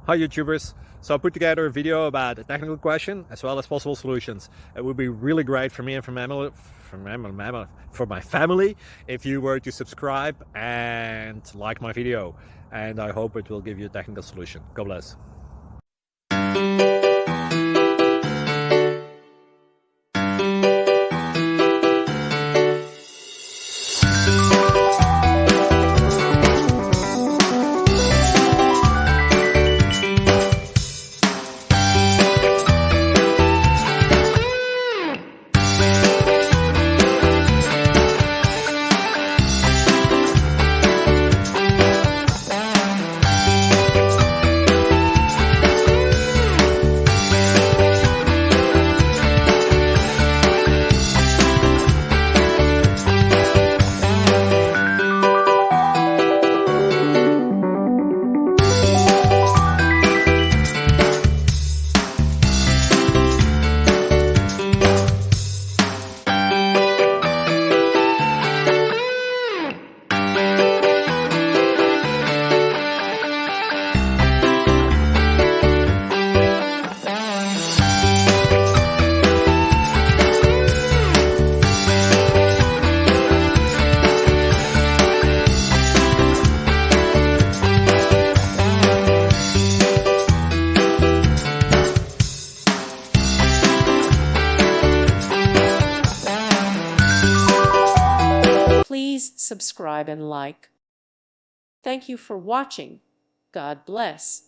Hi YouTubers! So I put together a video about a technical question as well as possible solutions. It would be really great for me and for my family if you were to subscribe and like my video, and I hope it will give you a technical solution. God bless. Please subscribe and like. Thank you for watching. God bless.